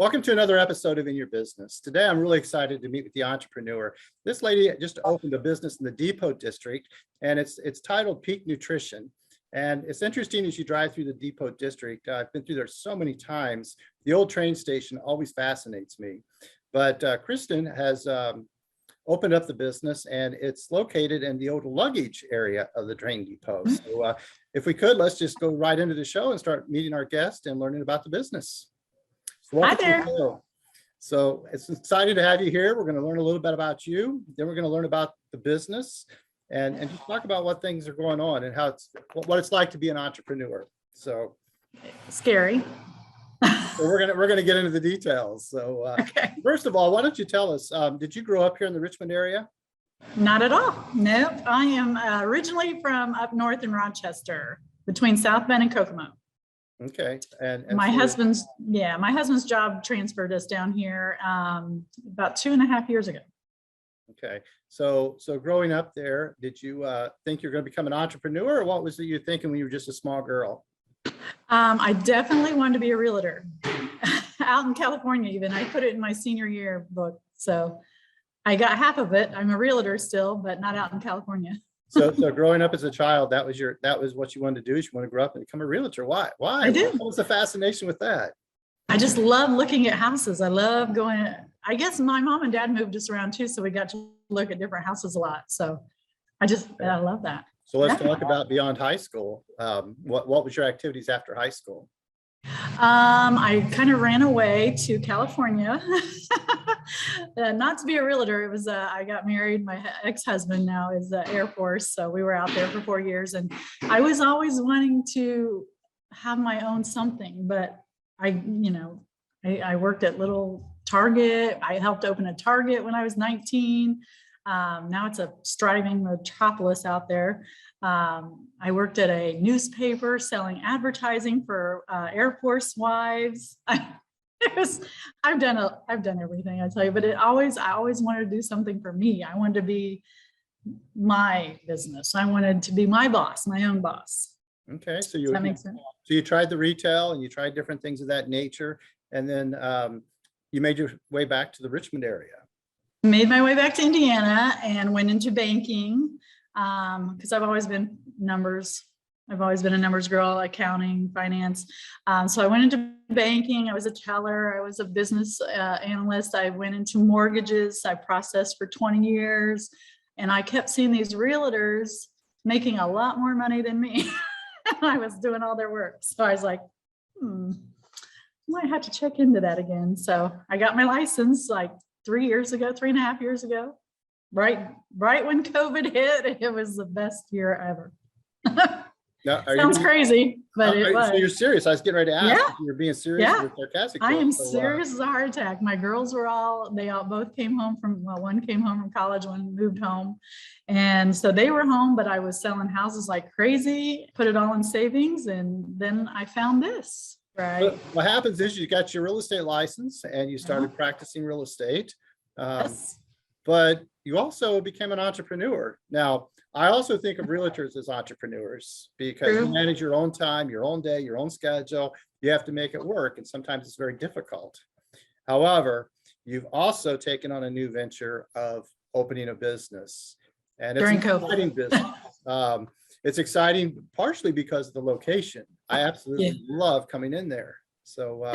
Welcome to another episode of In Your Business. Today, I'm really excited to meet with the entrepreneur. This lady just opened a business in the Depot District, and it's titled PeaK Nutrition. And it's interesting as you drive through the Depot District. I've been through there so many times. The old train station always fascinates me. But Kristin has opened up the business, and it's located in the old luggage area of the train depot. So if we could, let's just go right into the show and start meeting our guest and learning about the business. So hi there. So it's exciting to have you here. We're going to learn a little bit about you. Then we're going to learn about the business and just talk about what things are going on and how what it's like to be an entrepreneur. So scary. So we're gonna get into the details. So okay. First of all, why don't you tell us, did you grow up here in the Richmond area? Not at all. Nope. I am originally from up north in Rochester, between South Bend and Kokomo. Okay. And my husband's job transferred us down here about 2.5 years ago. Okay. So growing up there, did you think you're going to become an entrepreneur, or what was it you thinking when you were just a small girl? I definitely wanted to be a realtor out in California. Even I put it in my senior year book. So I got half of it. I'm a realtor still, but not out in California. So growing up as a child, that was what you wanted to do. You want to grow up and become a realtor. Why? I did. What was the fascination with that? I just love looking at houses. I love going. I guess my mom and dad moved us around too, so we got to look at different houses a lot. So I love that. So let's talk about beyond high school. What was your activities after high school? I kind of ran away to California, not to be a realtor. It was I got married. My ex-husband now is the Air Force, so we were out there for 4 years, and I was always wanting to have my own something. But I worked at little Target. I helped open a Target when I was 19. Now it's a striving metropolis out there. I worked at a newspaper selling advertising for Air Force wives. I've done everything, I tell you, but I always wanted to do something for me. I wanted to be my business. I wanted to be my boss, my own boss. Okay, so Does that make sense? So you tried the retail and you tried different things of that nature, and then you made your way back to the Richmond area. Made my way back to Indiana and went into banking because I've always been numbers. I've always been a numbers girl, accounting, finance. So I went into banking. I was a teller. I was a business analyst. I went into mortgages. I processed for 20 years. And I kept seeing these realtors making a lot more money than me. I was doing all their work. So I was like, I might have to check into that again. So I got my license like 3.5 years ago, right when COVID hit. It was the best year ever. Now, sounds crazy, but it was. So you're serious? I was getting ready to ask if you were being serious or sarcastic. I am serious as a heart attack. My girls were they both came home from, one came home from college, one moved home. And so they were home, but I was selling houses like crazy, put it all in savings. And then I found this. Right. What happens is you got your real estate license and you started practicing real estate, yes. But you also became an entrepreneur. Now, I also think of realtors as entrepreneurs because you manage your own time, your own day, your own schedule. You have to make it work, and sometimes it's very difficult. However, you've also taken on a new venture of opening a business, and it's during an exciting business. It's exciting partially because of the location. I absolutely love coming in there. So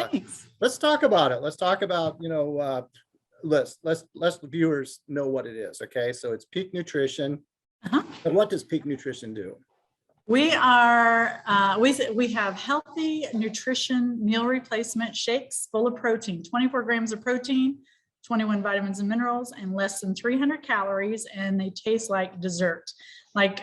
let's talk about it. Let's talk about, let's the viewers know what it is. Okay, so it's PeaK Nutrition. And what does PeaK Nutrition do? We are we have healthy nutrition meal replacement shakes full of protein, 24 grams of protein, 21 vitamins and minerals, and less than 300 calories, and they taste like dessert. Like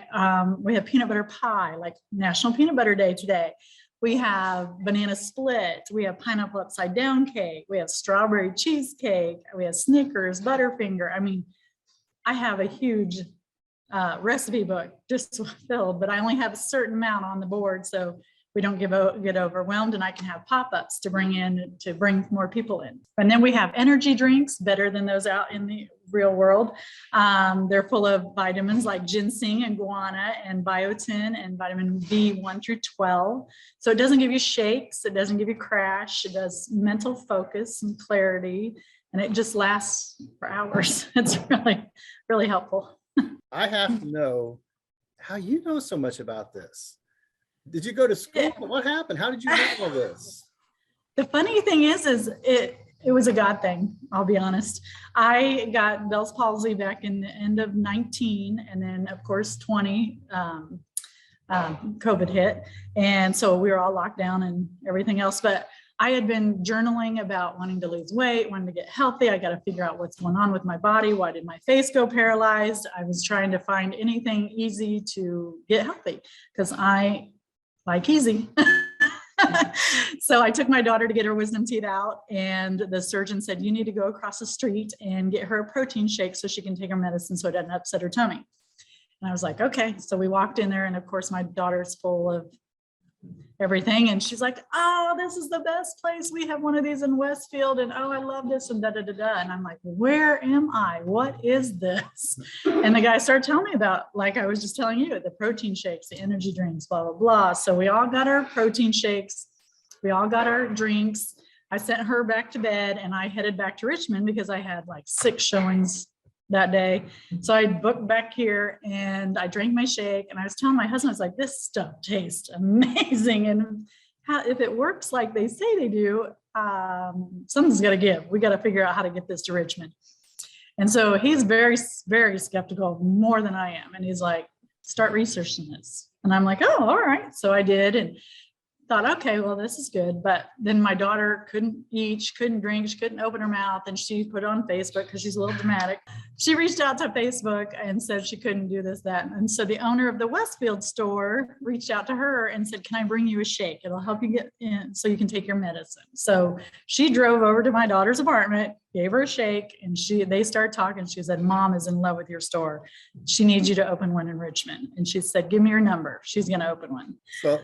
we have peanut butter pie, like National Peanut Butter Day today. We have banana split. We have pineapple upside down cake. We have strawberry cheesecake. We have Snickers, Butterfinger. I mean, I have a huge recipe book just filled, but I only have a certain amount on the board. So we don't get overwhelmed, and I can have pop-ups to bring more people in. And then we have energy drinks, better than those out in the real world. They're full of vitamins like ginseng and guarana and biotin and vitamin B1 through 12. So it doesn't give you shakes. It doesn't give you crash. It does mental focus and clarity. And it just lasts for hours. It's really, really helpful. I have to know how you know so much about this. Did you go to school? What happened? How did you know all this? The funny thing is it was a God thing. I'll be honest. I got Bell's palsy back in the end of 19, and then of course 20, COVID hit. And so we were all locked down and everything else, but I had been journaling about wanting to lose weight, wanting to get healthy. I got to figure out what's going on with my body. Why did my face go paralyzed? I was trying to find anything easy to get healthy because I like easy. So I took my daughter to get her wisdom teeth out, and the surgeon said, you need to go across the street and get her a protein shake so she can take her medicine so it doesn't upset her tummy. And I was like, okay. So we walked in there, and of course my daughter's full of everything. And she's like, oh, this is the best place. We have one of these in Westfield, and oh, I love this, and da, da, da, da. And I'm like, where am I? What is this? And the guy started telling me about, like I was just telling you, the protein shakes, the energy drinks, blah, blah, blah. So we all got our protein shakes. We all got our drinks. I sent her back to bed, and I headed back to Richmond because I had like 6 showings that day. So I booked back here, and I drank my shake, and I was telling my husband, I was like, this stuff tastes amazing. And if it works like they say they do, something's got to give. We got to figure out how to get this to Richmond. And so he's very, very skeptical, more than I am. And he's like, start researching this. And I'm like, oh, all right. So I did, and thought, okay, well, this is good. But then my daughter couldn't eat, she couldn't drink, she couldn't open her mouth, and she put it on Facebook because she's a little dramatic. She reached out to Facebook and said she couldn't do this, that. And so the owner of the Westfield store reached out to her and said, can I bring you a shake? It'll help you get in so you can take your medicine. So she drove over to my daughter's apartment, gave her a shake, and they started talking. She said, Mom is in love with your store. She needs you to open one in Richmond. And she said, give me your number. She's going to open one.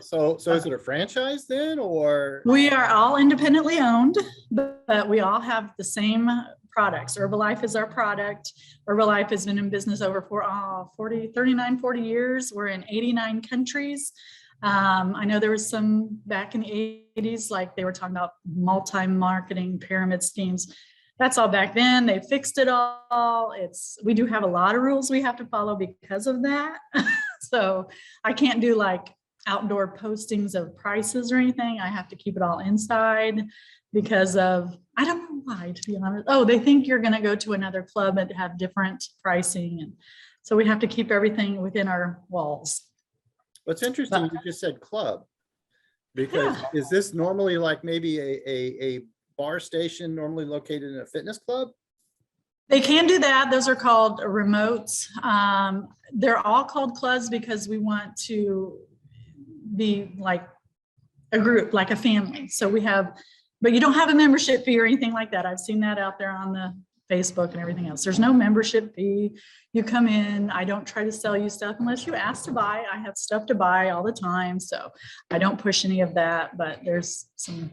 So is it a franchise then, or? We are all independently owned, but we all have the same products. Herbalife is our product. Herbalife has been in business over 40 years. We're in 89 countries. I know there was some back in the 80s, like they were talking about multi-marketing pyramid schemes. That's all back then. They fixed it all. We do have a lot of rules we have to follow because of that. So I can't do like outdoor postings of prices or anything. I have to keep it all inside because of, I don't know why, to be honest. Oh, they think you're going to go to another club and have different pricing. And so we have to keep everything within our walls. What's interesting, you just said club, because is this normally like maybe a bar station normally located in a fitness club? They can do that. Those are called remotes. They're all called clubs because we want to be like a group, like a family. So we have, but you don't have a membership fee or anything like that. I've seen that out there on the Facebook and everything else. There's no membership fee. You come in, I don't try to sell you stuff unless you ask to buy. I have stuff to buy all the time. So I don't push any of that, but there's some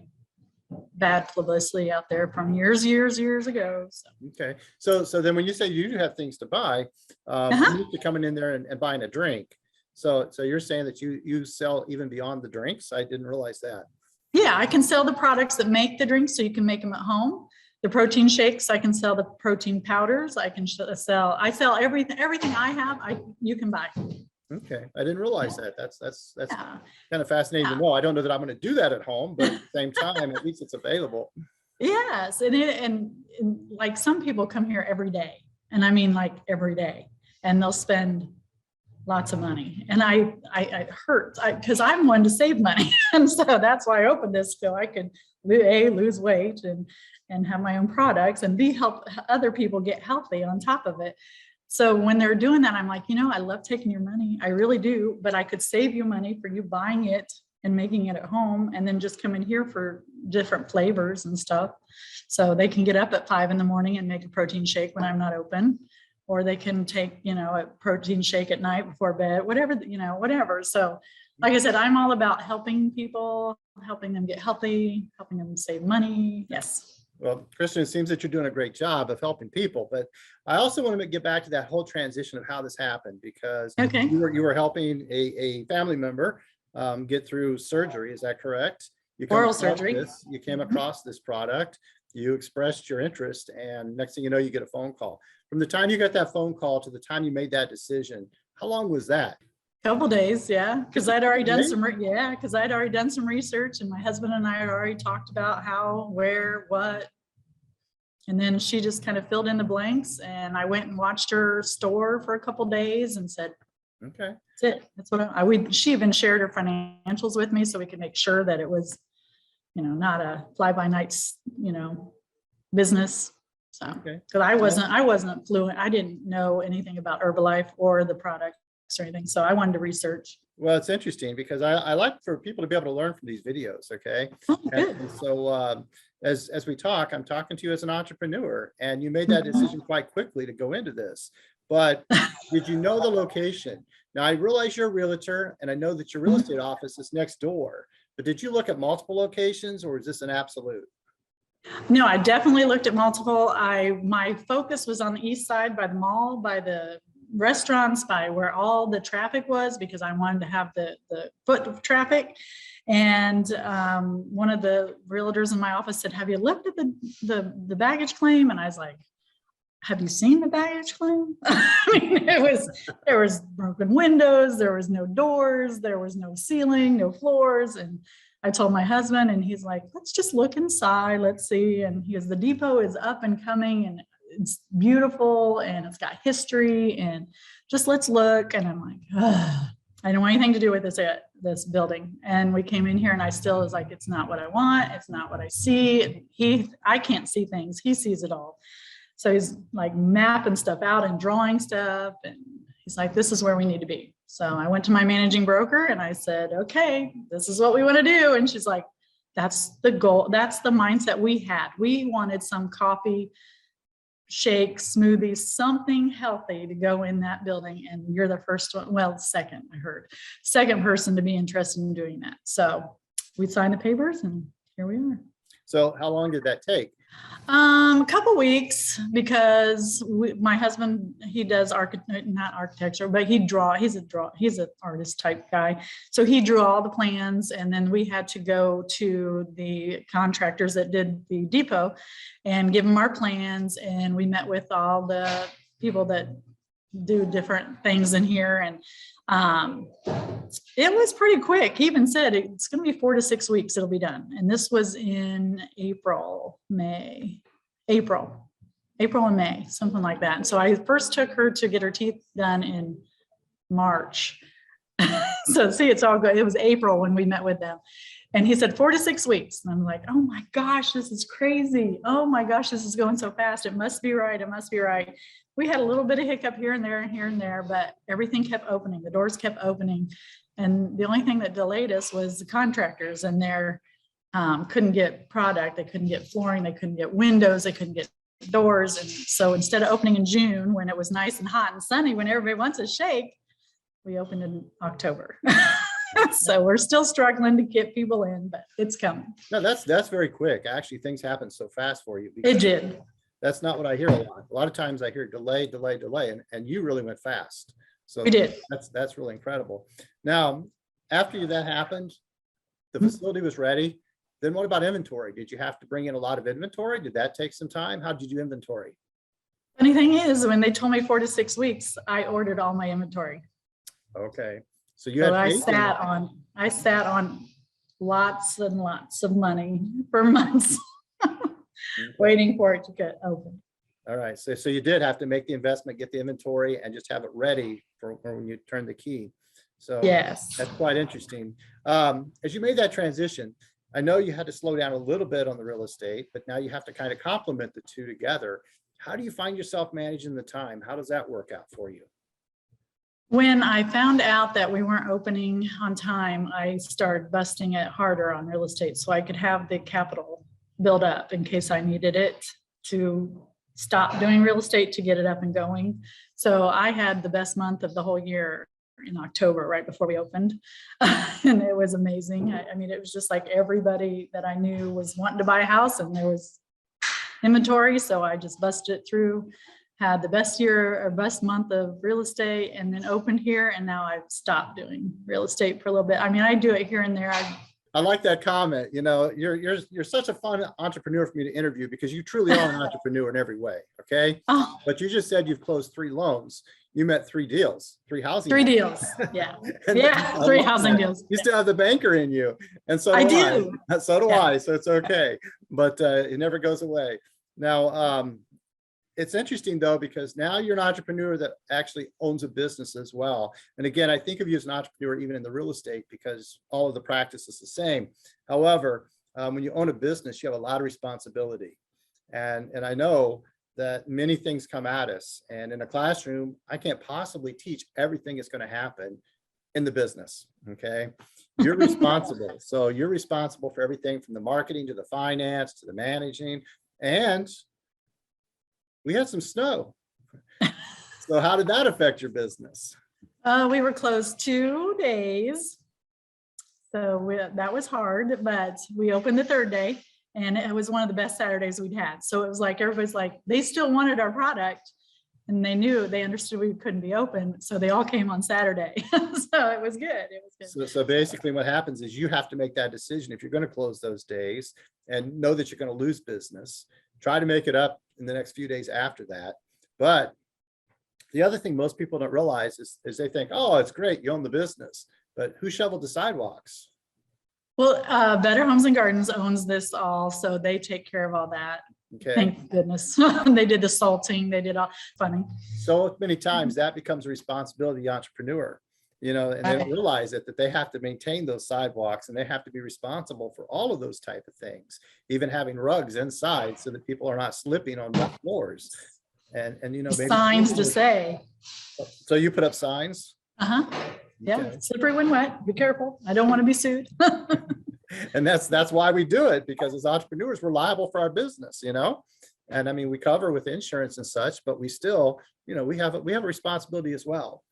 bad publicity out there from years ago. So. Okay. So then when you say you do have things to buy, you need to coming in there and buying a drink. So you're saying that you sell even beyond the drinks? I didn't realize that. Yeah, I can sell the products that make the drinks so you can make them at home. The protein shakes, I can sell the protein powders. I sell everything I have, you can buy. Okay, I didn't realize that. That's kind of fascinating to know. I don't know that I'm going to do that at home, but at the same time, at least it's available. Yes, and like some people come here every day, and I mean like every day, and they'll spend lots of money, and I hurt because I'm one to save money, and so that's why I opened this, so I could lose weight and have my own products and help other people get healthy on top of it. So when they're doing that, I'm like, I love taking your money. I really do, but I could save you money for you buying it and making it at home, and then just come in here for different flavors and stuff. So they can get up at 5 a.m. and make a protein shake when I'm not open, or they can take, a protein shake at night before bed, whatever. So like I said, I'm all about helping people, helping them get healthy, helping them save money. Yes. Well, Kristin, it seems that you're doing a great job of helping people, but I also want to get back to that whole transition of how this happened, because Okay. you were helping a family member get through surgery. Is that correct? You come Oral across surgery. this, you came across this product, you expressed your interest, and next thing you know, you get a phone call. From the time you got that phone call to the time you made that decision, how long was that? Couple days, yeah, because I'd already done Days? because I'd already done some research, and my husband and I had already talked about how, where, what. And then she just kind of filled in the blanks, and I went and watched her store for a couple days and said, Okay. that's it. That's what she even shared her financials with me so we could make sure that it was, not a fly by night, business. So, Okay. because I wasn't fluent. I didn't know anything about Herbalife or the products or anything. So I wanted to research. Well, it's interesting because I like for people to be able to learn from these videos. Okay. Oh, good. And so as we talk, I'm talking to you as an entrepreneur, and you made that decision quite quickly to go into this. But did you know the location? Now, I realize you're a realtor, and I know that your real estate office is next door, but did you look at multiple locations, or is this an absolute? No, I definitely looked at multiple. My focus was on the east side by the mall, by the restaurants, by where all the traffic was, because I wanted to have the foot traffic. And one of the realtors in my office said, have you looked at the baggage claim? And I was like, have you seen the baggage claim? I mean, there was broken windows, there was no doors, there was no ceiling, no floors. And I told my husband, and he's like, let's just look inside, let's see. And he goes, the depot is up and coming, and it's beautiful, and it's got history, and just let's look. And I'm like, ugh, I don't want anything to do with this building. And we came in here, and I still was like, it's not what I want, it's not what I see. I can't see things, he sees it all. So he's like mapping stuff out and drawing stuff, and he's like, this is where we need to be. So I went to my managing broker and I said, okay, this is what we want to do. And she's like, that's the goal. That's the mindset we had. We wanted some coffee, shakes, smoothies, something healthy to go in that building. And you're the first one, well, second person to be interested in doing that. So we signed the papers, and here we are. So how long did that take? A couple weeks, because my husband, he does not architecture, but he's an artist type guy. So he drew all the plans, and then we had to go to the contractors that did the depot and give them our plans. And we met with all the people that do different things in here. And it was pretty quick. He even said it's going to be 4 to 6 weeks it'll be done. And this was in April and May, something like that. And so I first took her to get her teeth done in March. So see, it's all good. It was April when we met with them. And he said 4 to 6 weeks. And I'm like, oh my gosh, this is crazy. Oh my gosh, this is going so fast. It must be right. It must be right. We had a little bit of hiccup here and there, but everything kept opening. The doors kept opening. And the only thing that delayed us was the contractors, and they couldn't get product. They couldn't get flooring. They couldn't get windows. They couldn't get doors. And so instead of opening in June, when it was nice and hot and sunny, when everybody wants a shake, we opened in October. So we're still struggling to get people in, but it's coming. No, that's very quick. Actually, things happen so fast for you. It did. That's not what I hear a lot. A lot of times I hear delay, and you really went fast. So We did. That's really incredible. Now, after that happened, the facility was ready. Then what about inventory? Did you have to bring in a lot of inventory? Did that take some time? How did you inventory? Funny thing is, when they told me 4 to 6 weeks, I ordered all my inventory. Okay. So I sat on lots and lots of money for months waiting for it to get open. All right. So you did have to make the investment, get the inventory, and just have it ready for when you turn the key. So yes, that's quite interesting. As you made that transition, I know you had to slow down a little bit on the real estate, but now you have to kind of complement the two together. How do you find yourself managing the time? How does that work out for you? When I found out that we weren't opening on time, I started busting it harder on real estate so I could have the capital build up in case I needed it to stop doing real estate to get it up and going. So I had the best month of the whole year in October, right before we opened. And it was amazing. I mean, it was just like everybody that I knew was wanting to buy a house, and there was inventory. So I just busted it through, had the best year or best month of real estate, and then opened here. And now I've stopped doing real estate for a little bit. I mean, I do it here and there. I like that comment. You know, you're such a fun entrepreneur for me to interview, because you truly are an entrepreneur in every way. Okay. Oh, But you just said you've closed 3 loans. You met 3 deals, 3 housing. 3 deals. deals. Yeah. And Yeah. I 3 love housing that. deals. You still have the banker in you. And so I do do. I. So do Yeah. I. So it's okay. But it never goes away. Now, it's interesting though, because now you're an entrepreneur that actually owns a business as well. And again, I think of you as an entrepreneur even in the real estate, because all of the practice is the same. However, when you own a business, you have a lot of responsibility. And I know that many things come at us. And in a classroom, I can't possibly teach everything that's going to happen in the business. Okay. You're responsible. So you're responsible for everything from the marketing to the finance to the managing. And we had some snow. So how did that affect your business? We were closed 2 days. So that was hard, but we opened the 3rd day, and it was one of the best Saturdays we'd had. So it was like, everybody's like, they still wanted our product, and they understood we couldn't be open. So they all came on Saturday. So it was good. It was good. So basically what happens is you have to make that decision if you're going to close those days and know that you're going to lose business. Try to make it up in the next few days after that. But the other thing most people don't realize is they think, oh, it's great, you own the business, but who shoveled the sidewalks? Well, Better Homes and Gardens owns this all, so they take care of all that. Okay. Thank goodness. They did the salting, they did all funny. So many times that becomes a responsibility of the entrepreneur, you know, and they don't realize it, that they have to maintain those sidewalks, and they have to be responsible for all of those type of things, even having rugs inside so that people are not slipping on wet floors. And you know, maybe Signs to say. So you put up signs? Uh-huh. Yeah, Okay. slippery when wet. Be careful. I don't want to be sued. And that's why we do it, because as entrepreneurs, we're liable for our business, you know? And I mean, we cover with insurance and such, but we still, you know, we have a responsibility as well.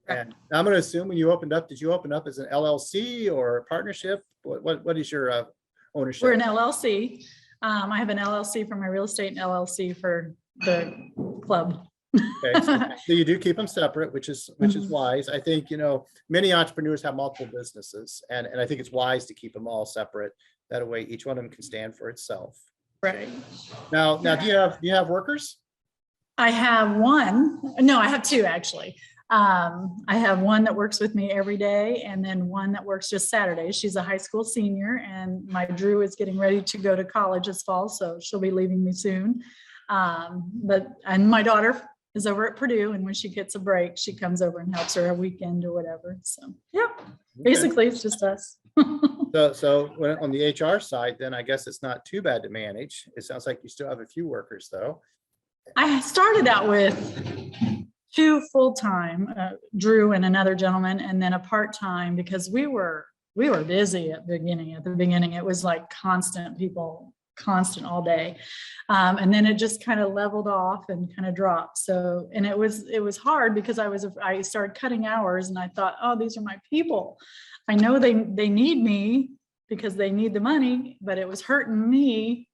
And I'm going to assume when you opened up, did you open up as an LLC or a partnership? What is your ownership? We're an LLC. I have an LLC for my real estate and LLC for the club. Okay, so you do keep them separate, which is wise. I think, you know, many entrepreneurs have multiple businesses, and I think it's wise to keep them all separate. That way, each one of them can stand for itself. Right. Now, do you have workers? I have one. No, I have 2 actually. I have one that works with me every day, and then one that works just Saturdays. She's a high school senior, and my Drew is getting ready to go to college this fall, so she'll be leaving me soon. And my daughter is over at Purdue, and when she gets a break, she comes over and helps her a weekend or whatever. So yeah, basically it's just us. So when, on the HR side, then I guess it's not too bad to manage. It sounds like you still have a few workers though. I started out with 2 full-time, Drew and another gentleman, and then a part-time, because we were busy at the beginning. At the beginning, it was like constant all day. And then it just kind of leveled off and kind of dropped. So, and it was hard because I started cutting hours, and I thought, oh, these are my people. I know they need me because they need the money, but it was hurting me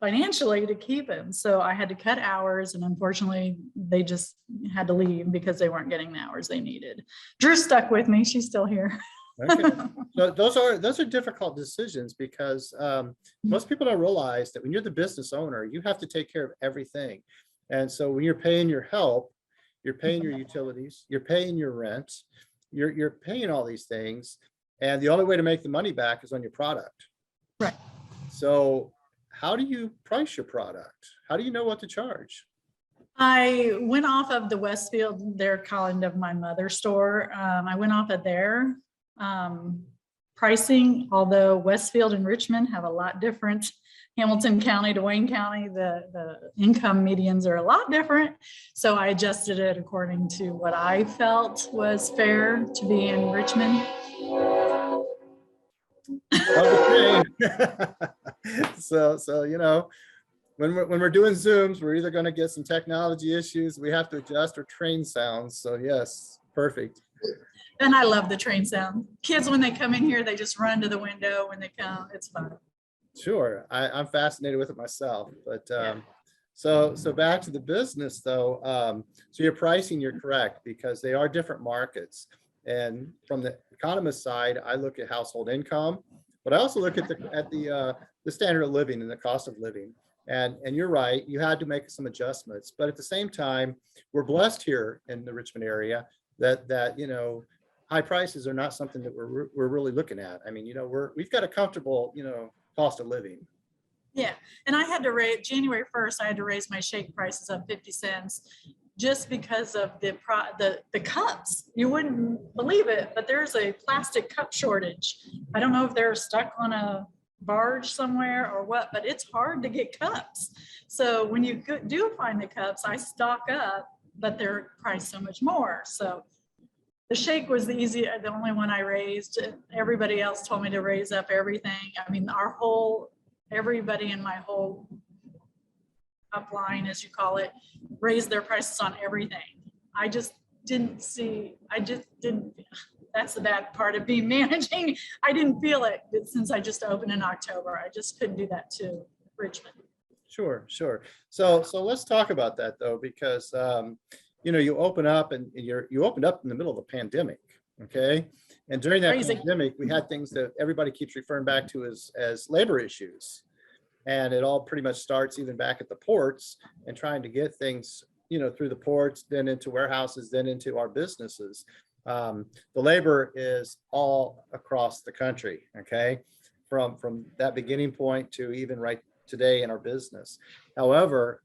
financially to keep them. So I had to cut hours, and unfortunately they just had to leave because they weren't getting the hours they needed. Drew stuck with me. She's still here. Okay. So those are difficult decisions, because most people don't realize that when you're the business owner, you have to take care of everything. And so when you're paying your help, you're paying your utilities, you're paying your rent, you're paying all these things. And the only way to make the money back is on your product. Right. So how do you price your product? How do you know what to charge? I went off of the Westfield, they're kind of my mother store. I went off of their pricing, although Westfield and Richmond have a lot different. Hamilton County to Wayne County, the income medians are a lot different. So I adjusted it according to what I felt was fair to be in Richmond. Okay. So you know, when we're doing Zooms, we're either going to get some technology issues, we have to adjust or train sounds. So yes, perfect. And I love the train sound. Kids, when they come in here, they just run to the window when they come. It's fun. Sure, I'm fascinated with it myself, but Yeah. so back to the business though. So your pricing, you're correct, because they are different markets. And from the economist side, I look at household income, but I also look at the standard of living and the cost of living. And you're right, you had to make some adjustments, but at the same time, we're blessed here in the Richmond area that you know, high prices are not something that we're really looking at. I mean, you know, we've got a comfortable, you know, cost of living. Yeah, and I had to raise January 1st, I had to raise my shake prices up 50 cents just because of the cups. You wouldn't believe it, but there's a plastic cup shortage. I don't know if they're stuck on a barge somewhere or what, but it's hard to get cups. So when you do find the cups, I stock up, but they're priced so much more. So the shake was the only one I raised. Everybody else told me to raise up everything. I mean, everybody in my whole upline, as you call it, raised their prices on everything. I just didn't, that's the bad part of being managing. I didn't feel it since I just opened in October. I just couldn't do that to Richmond. Sure. So let's talk about that though, because you know, you open up and you opened up in the middle of a pandemic. Okay. And during that pandemic, we had things that everybody keeps referring back to as labor issues. And it all pretty much starts even back at the ports and trying to get things, you know, through the ports, then into warehouses, then into our businesses. The labor is all across the country. Okay. From that beginning point to even right today in our business. However,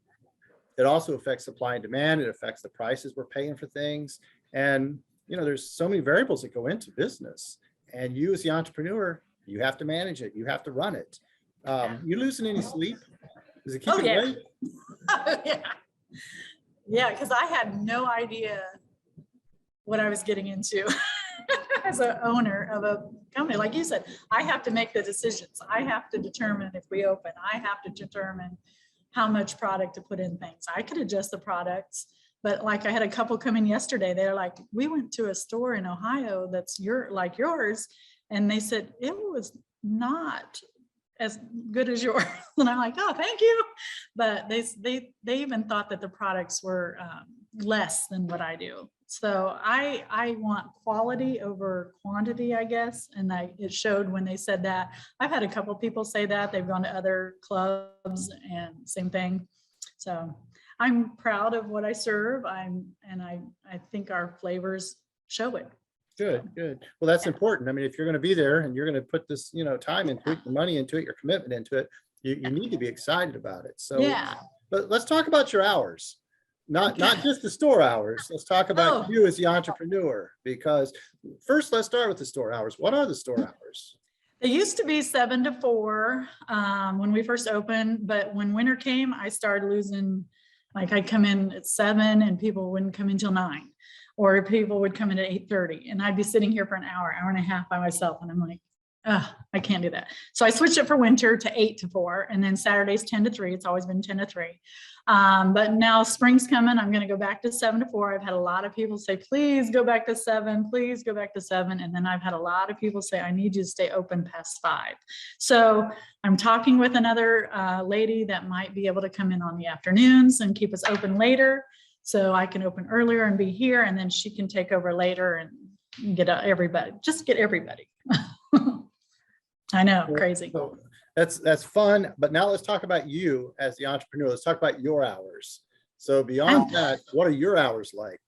it also affects supply and demand. It affects the prices we're paying for things. And, you know, there's so many variables that go into business. And you as the entrepreneur, you have to manage it. You have to run it. You losing any sleep? Does it keep you awake? Yeah. Yeah, because I had no idea what I was getting into as an owner of a company. Like you said, I have to make the decisions. I have to determine if we open. I have to determine how much product to put in things. I could adjust the products, but like I had a couple come in yesterday. They're like, we went to a store in Ohio that's like yours. And they said, it was not as good as yours. And I'm like, oh, thank you. But they even thought that the products were less than what I do. So I want quality over quantity, I guess. And it showed when they said that. I've had a couple people say that. They've gone to other clubs and same thing. So I'm proud of what I serve. I think our flavors show it. Good. Well, that's important. I mean, if you're going to be there and you're going to put this, you know, time into it, your money into it, your commitment into it, you need to be excited about it. So, yeah. But let's talk about your hours, not just the store hours. Let's talk about you as the entrepreneur, because first, let's start with the store hours. What are the store hours? They used to be 7 to 4 when we first opened, but when winter came, I started losing. Like I'd come in at 7 and people wouldn't come in till 9. Or people would come in at 8:30 and I'd be sitting here for an hour and a half by myself. And I'm like, I can't do that. So I switched it for winter to 8 to 4 and then Saturdays 10 to 3. It's always been 10 to 3. But now spring's coming. I'm going to go back to 7 to 4. I've had a lot of people say, please go back to 7, please go back to 7. And then I've had a lot of people say, I need you to stay open past 5. So I'm talking with another lady that might be able to come in on the afternoons and keep us open later. So I can open earlier and be here, and then she can take over later and get everybody. I know, crazy. So that's fun. But now let's talk about you as the entrepreneur. Let's talk about your hours. So beyond that, what are your hours like?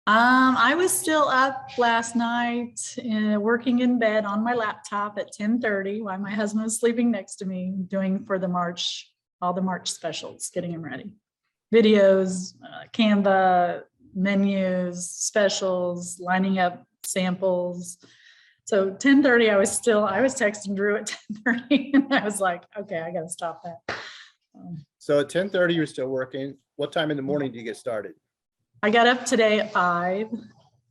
I was still up last night working in bed on my laptop at 10:30 while my husband was sleeping next to me, doing for the March, all the March specials, getting him ready. Videos, Canva, menus, specials, lining up samples. So 10:30, I was texting Drew at 10:30 and I was like, okay, I got to stop that. So at 10:30, you're still working. What time in the morning do you get started? I got up today at 5.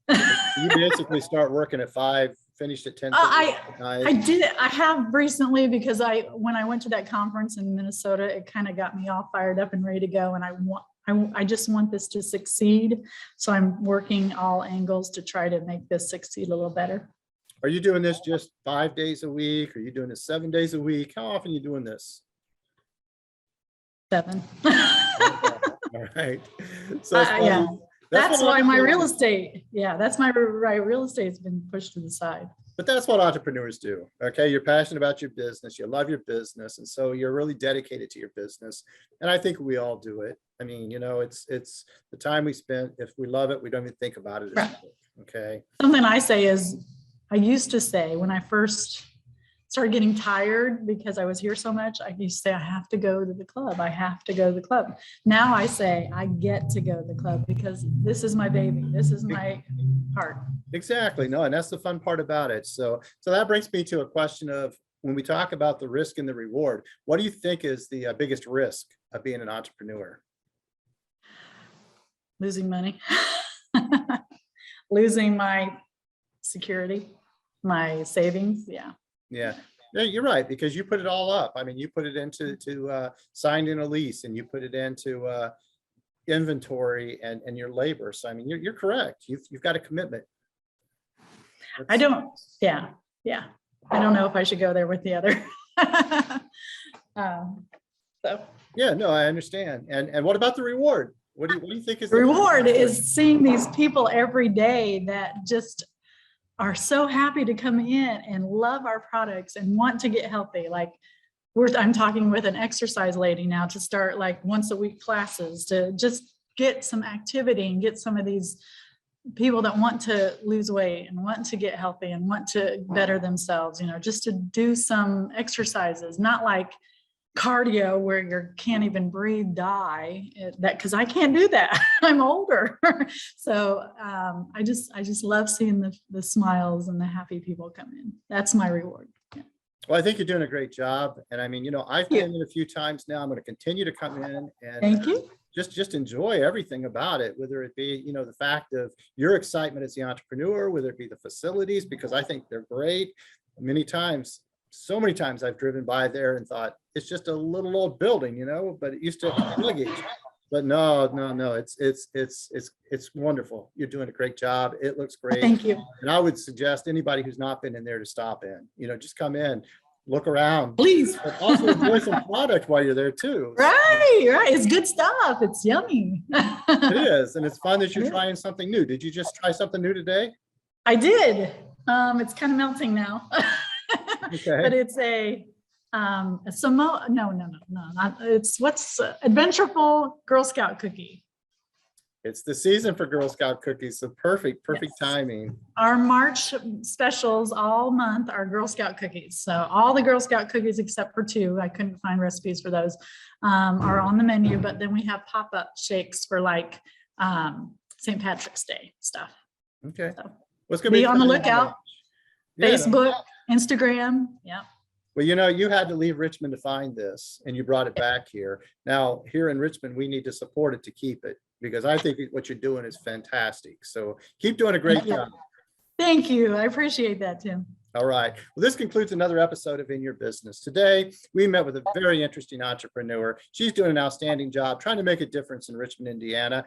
You basically start working at 5, finished at 10:30. I did. I have recently because when I went to that conference in Minnesota, it kind of got me all fired up and ready to go. And I just want this to succeed. So I'm working all angles to try to make this succeed a little better. Are you doing this just 5 days a week? Are you doing this 7 days a week? How often are you doing this? 7. All right. So Yeah, that's why my real entrepreneurs- estate. Yeah, that's my right. Real estate's been pushed to the side. But that's what entrepreneurs do. Okay. You're passionate about your business. You love your business. And so you're really dedicated to your business. And I think we all do it. I mean, it's the time we spend. If we love it, we don't even think about it. Right. Okay. Something I say is, I used to say when I first started getting tired because I was here so much, I used to say, I have to go to the club. I have to go to the club. Now I say, I get to go to the club because this is my baby. This is my heart. Exactly. No, and that's the fun part about it. So that brings me to a question of, when we talk about the risk and the reward, what do you think is the biggest risk of being an entrepreneur? Losing money, losing my security, my savings. Yeah. Yeah. Yeah, you're right, because you put it all up. I mean, you put it into signed in a lease, and you put it into inventory and your labor. So I mean, you're correct. You've got a commitment. I don't, yeah. I don't know if I should go there with the other. So Yeah, no, I understand. And what about the reward? What do you think is the reward is seeing these people every day that just are so happy to come in and love our products and want to get healthy. Like I'm talking with an exercise lady now to start like once a week classes to just get some activity and get some of these people that want to lose weight and want to get healthy and want to better themselves, just to do some exercises, not like cardio where you can't even breathe, die that, because I can't do that. I'm older. So I just love seeing the smiles and the happy people come in. That's my reward. Yeah. Well, I think you're doing a great job. And I mean, I've been in a few times now. I'm going to continue to come in and Thank you. Just enjoy everything about it, whether it be, the fact of your excitement as the entrepreneur, whether it be the facilities, because I think they're great. So many times I've driven by there and thought it's just a little old building, but it used to have luggage. But no, it's wonderful. You're doing a great job. It looks great. Thank you. And I would suggest anybody who's not been in there to stop in, just come in, look around, Please. but also enjoy some product while you're there too. Right. It's good stuff. It's yummy. It is. And it's fun that you're trying something new. Did you just try something new today? I did. It's kind of melting now. Okay. But it's a Samo, no, not, it's Adventureful Girl Scout cookie. It's the season for Girl Scout cookies. So perfect Yes. timing. Our March specials all month are Girl Scout cookies. So all the Girl Scout cookies except for 2, I couldn't find recipes for those, are on the menu. But then we have pop-up shakes for like St. Patrick's Day stuff. Okay. So What's going be to on the lookout. Yeah. Facebook, Instagram. Yeah. Well, you had to leave Richmond to find this, and you brought it back here. Now, here in Richmond, we need to support it to keep it, because I think what you're doing is fantastic. So keep doing a great job. Thank you. I appreciate that, Tim. All right. Well, this concludes another episode of In Your Business. Today, we met with a very interesting entrepreneur. She's doing an outstanding job trying to make a difference in Richmond, Indiana.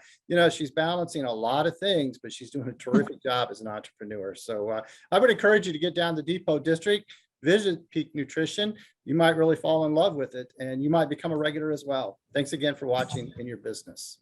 She's balancing a lot of things, but she's doing a terrific job as an entrepreneur. So I would encourage you to get down to Depot District, visit PeaK Nutrition. You might really fall in love with it, and you might become a regular as well. Thanks again for watching In Your Business.